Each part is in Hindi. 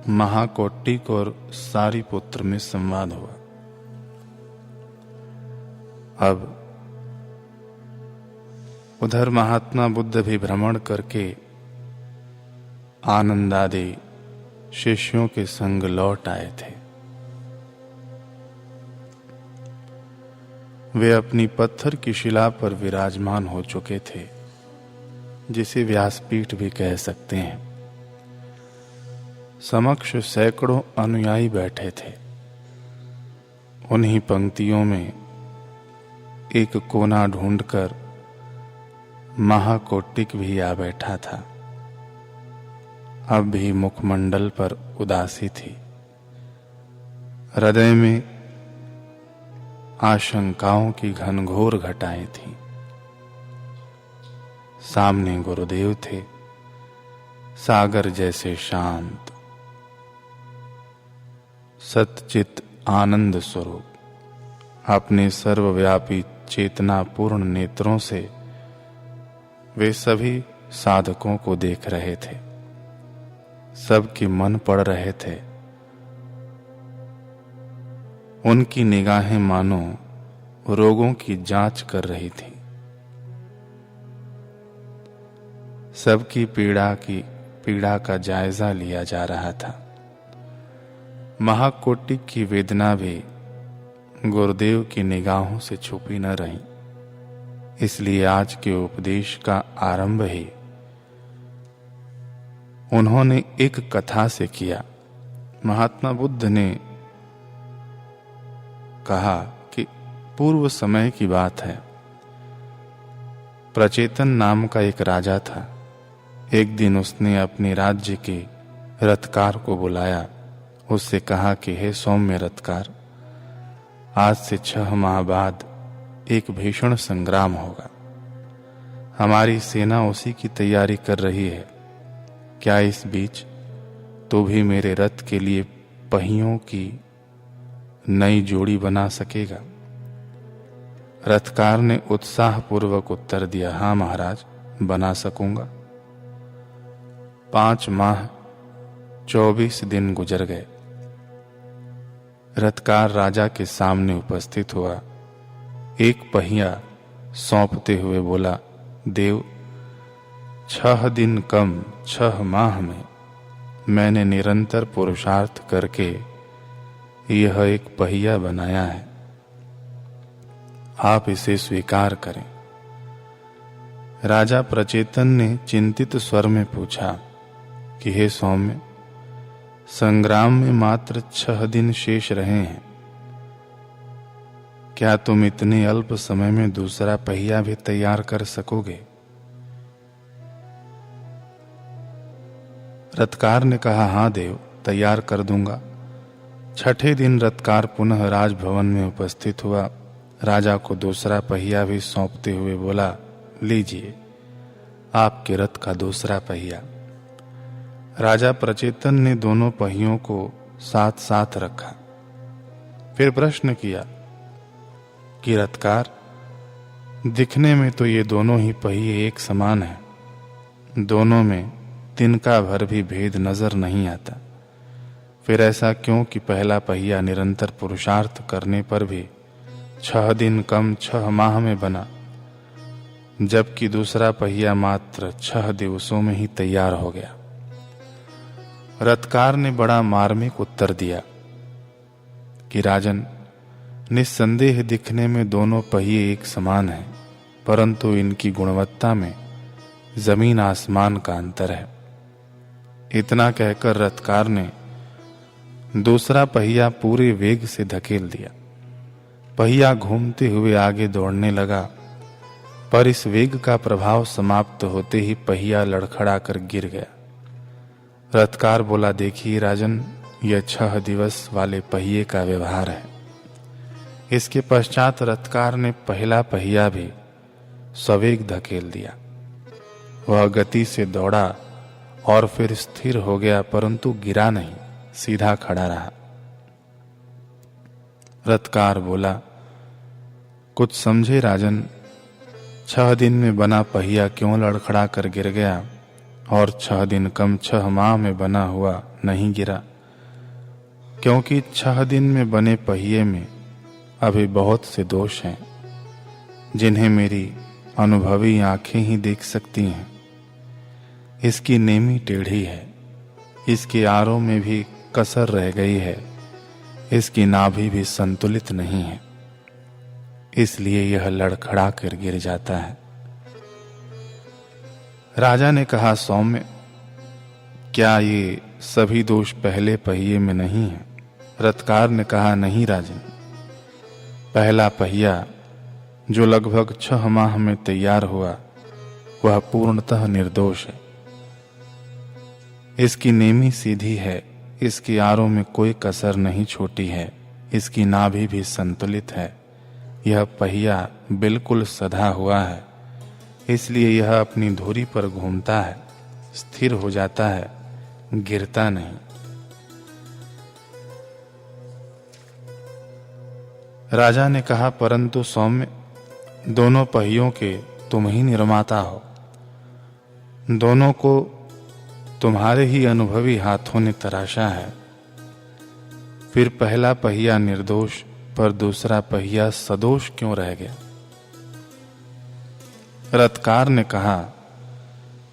महाकौटिक और सारिपुत्र में संवाद हुआ। अब उधर महात्मा बुद्ध भी भ्रमण करके आनंदादि शिष्यों के संग लौट आए थे। वे अपनी पत्थर की शिला पर विराजमान हो चुके थे, जिसे व्यासपीठ भी कह सकते हैं। समक्ष सैकड़ों अनुयायी बैठे थे। उन्हीं पंक्तियों में एक कोना ढूंढकर महाकौटिक भी आ बैठा था। अब भी मुखमंडल पर उदासी थी, हृदय में आशंकाओं की घनघोर घटाएं थीं। सामने गुरुदेव थे, सागर जैसे शांत, सच्चित आनंद स्वरूप। अपने सर्वव्यापी चेतनापूर्ण नेत्रों से वे सभी साधकों को देख रहे थे, सबके मन पड़ रहे थे। उनकी निगाहें मानो रोगों की जांच कर रही थी। सबकी पीड़ा का जायजा लिया जा रहा था। महाकौटिक की वेदना भी गुरुदेव की निगाहों से छुपी न रही। इसलिए आज के उपदेश का आरंभ ही उन्होंने एक कथा से किया। महात्मा बुद्ध ने कहा कि पूर्व समय की बात है। प्रचेतन नाम का एक राजा था। एक दिन उसने अपने राज्य के रथकार को बुलाया। उससे कहा कि हे सौम्य रथकार, आज से 6 माह बाद एक भीषण संग्राम होगा। हमारी सेना उसी की तैयारी कर रही है। क्या इस बीच तू भी मेरे रथ के लिए पहियों की नई जोड़ी बना सकेगा? रथकार ने उत्साहपूर्वक उत्तर दिया, हाँ महाराज, बना सकूंगा। 5 माह 24 दिन गुजर गए। रथकार राजा के सामने उपस्थित हुआ। एक पहिया सौंपते हुए बोला, देव, 6 दिन कम 6 माह में मैंने निरंतर पुरुषार्थ करके यह एक पहिया बनाया है। आप इसे स्वीकार करें। राजा प्रचेतन ने चिंतित स्वर में पूछा कि हे सौम्य, संग्राम में मात्र 6 दिन शेष रहे हैं। क्या तुम इतने अल्प समय में दूसरा पहिया भी तैयार कर सकोगे? रथकार ने कहा, हाँ देव, तैयार कर दूंगा। 6ठे दिन रथकार पुनः राजभवन में उपस्थित हुआ। राजा को दूसरा पहिया भी सौंपते हुए बोला, लीजिए आपके रथ का दूसरा पहिया। राजा प्रचेतन ने दोनों पहियों को साथ साथ रखा। फिर प्रश्न किया कि रथकार, दिखने में तो ये दोनों ही पहिए एक समान हैं। दोनों में तिनका भर भी भेद नजर नहीं आता। फिर ऐसा क्यों कि पहला पहिया निरंतर पुरुषार्थ करने पर भी 6 दिन कम 6 माह में बना, जबकि दूसरा पहिया मात्र 6 दिवसों में ही तैयार हो गया? रथकार ने बड़ा मार्मिक उत्तर दिया कि राजन, निस्संदेह दिखने में दोनों पहिए एक समान हैं, परंतु इनकी गुणवत्ता में जमीन आसमान का अंतर है। इतना कहकर रथकार ने दूसरा पहिया पूरे वेग से धकेल दिया। पहिया घूमते हुए आगे दौड़ने लगा, पर इस वेग का प्रभाव समाप्त होते ही पहिया लड़खड़ाकर गिर गया। रथकार बोला, देखिए राजन, यह 6 दिवस वाले पहिए का व्यवहार है। इसके पश्चात रथकार ने पहला पहिया भी सवेग धकेल दिया। वह गति से दौड़ा और फिर स्थिर हो गया, परंतु गिरा नहीं, सीधा खड़ा रहा। रथकार बोला, कुछ समझे राजन, 6 दिन में बना पहिया क्यों लड़खड़ा कर गिर गया और 6 दिन कम 6 माह में बना हुआ नहीं गिरा? क्योंकि 6 दिन में बने पहिए में अभी बहुत से दोष हैं जिन्हें मेरी अनुभवी आंखें ही देख सकती हैं। इसकी नेमी टेढ़ी है, इसके आरों में भी कसर रह गई है, इसकी नाभि भी संतुलित नहीं है, इसलिए यह लड़खड़ा कर गिर जाता है। राजा ने कहा, सौम्य, क्या ये सभी दोष पहले पहिए में नहीं है? रथकार ने कहा, नहीं राजन, पहला पहिया जो लगभग 6 माह में तैयार हुआ वह पूर्णतः निर्दोष है। इसकी नेमी सीधी है, इसकी आरों में कोई कसर नहीं छोटी है, इसकी नाभि भी संतुलित है। यह पहिया बिल्कुल सधा हुआ है, इसलिए यह अपनी धुरी पर घूमता है, स्थिर हो जाता है, गिरता नहीं। राजा ने कहा, परंतु सौम्य, दोनों पहियों के तुम ही निर्माता हो, दोनों को तुम्हारे ही अनुभवी हाथों ने तराशा है, फिर पहला पहिया निर्दोष पर दूसरा पहिया सदोष क्यों रह गया? रथकार ने कहा,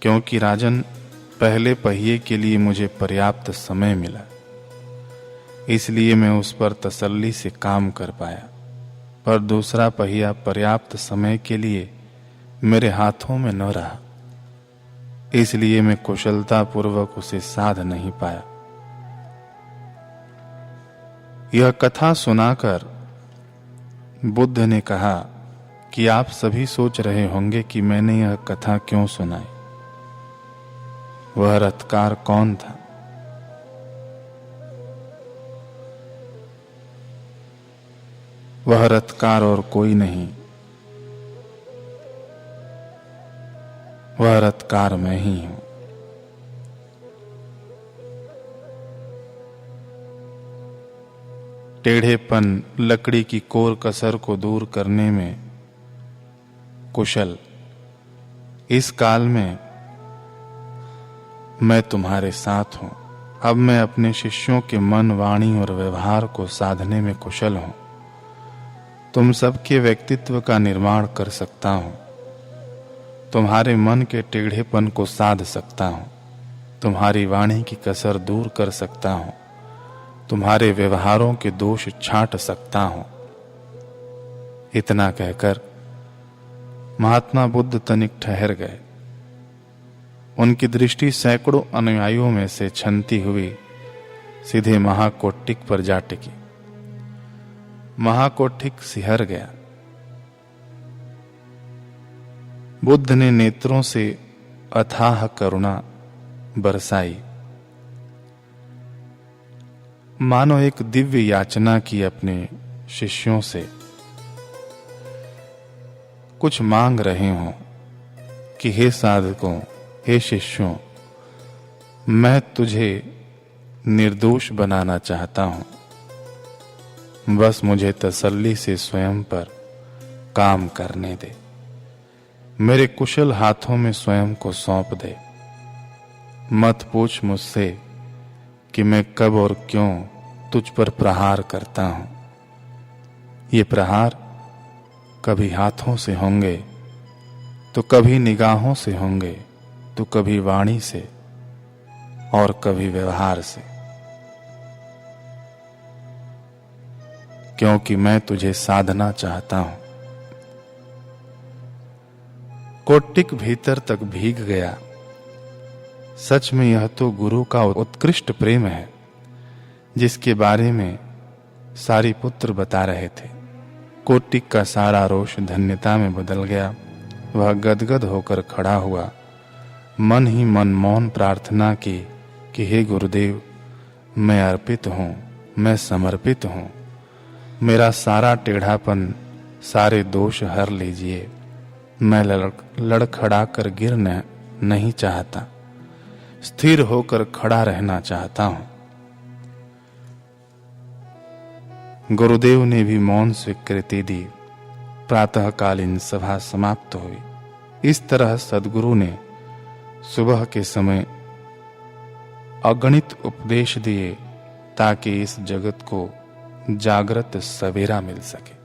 क्योंकि राजन, पहले पहिए के लिए मुझे पर्याप्त समय मिला, इसलिए मैं उस पर तसल्ली से काम कर पाया, पर दूसरा पहिया पर्याप्त समय के लिए मेरे हाथों में न रहा, इसलिए मैं कुशलता पूर्वक उसे साध नहीं पाया। यह कथा सुनाकर बुद्ध ने कहा कि आप सभी सोच रहे होंगे कि मैंने यह कथा क्यों सुनाई। वह रथकार कौन था? वह रथकार और कोई नहीं, वह रथकार मैं ही हूं। टेढ़ेपन, लकड़ी की कोर कसर को दूर करने में कुशल इस काल में मैं तुम्हारे साथ हूं। अब मैं अपने शिष्यों के मन, वाणी और व्यवहार को साधने में कुशल हूं। तुम सबके व्यक्तित्व का निर्माण कर सकता हूं, तुम्हारे मन के टेढ़ेपन को साध सकता हूं, तुम्हारी वाणी की कसर दूर कर सकता हूं, तुम्हारे व्यवहारों के दोष छांट सकता हूं। इतना कहकर महात्मा बुद्ध तनिक ठहर गए। उनकी दृष्टि सैकड़ों अनुयायियों में से छनती हुई सीधे महाकोटिक पर जा टिकी। महाकोटिक सिहर गया। बुद्ध ने नेत्रों से अथाह करुणा बरसाई, मानो एक दिव्य याचना की अपने शिष्यों से, कुछ मांग रहे हों कि हे साधकों, हे शिष्यों, मैं तुझे निर्दोष बनाना चाहता हूं, बस मुझे तसल्ली से स्वयं पर काम करने दे, मेरे कुशल हाथों में स्वयं को सौंप दे। मत पूछ मुझसे कि मैं कब और क्यों तुझ पर प्रहार करता हूं। ये प्रहार कभी हाथों से होंगे, तो कभी निगाहों से होंगे, तो कभी वाणी से और कभी व्यवहार से, क्योंकि मैं तुझे साधना चाहता हूं। कोटिक भीतर तक भीग गया। सच में यह तो गुरु का उत्कृष्ट प्रेम है, जिसके बारे में सारिपुत्र बता रहे थे। कोटिक का सारा रोष धन्यता में बदल गया। वह गदगद होकर खड़ा हुआ, मन ही मन मौन प्रार्थना की कि हे गुरुदेव, मैं अर्पित हूं, मैं समर्पित हूं, मेरा सारा टेढ़ापन, सारे दोष हर लीजिए। मैं लड़खड़ा कर गिरना नहीं चाहता, स्थिर होकर खड़ा रहना चाहता हूं। गुरुदेव ने भी मौन स्वीकृति दी। प्रातःकालीन सभा समाप्त हुई। इस तरह सद्गुरु ने सुबह के समय अगणित उपदेश दिए ताकि इस जगत को जागृत सवेरा मिल सके।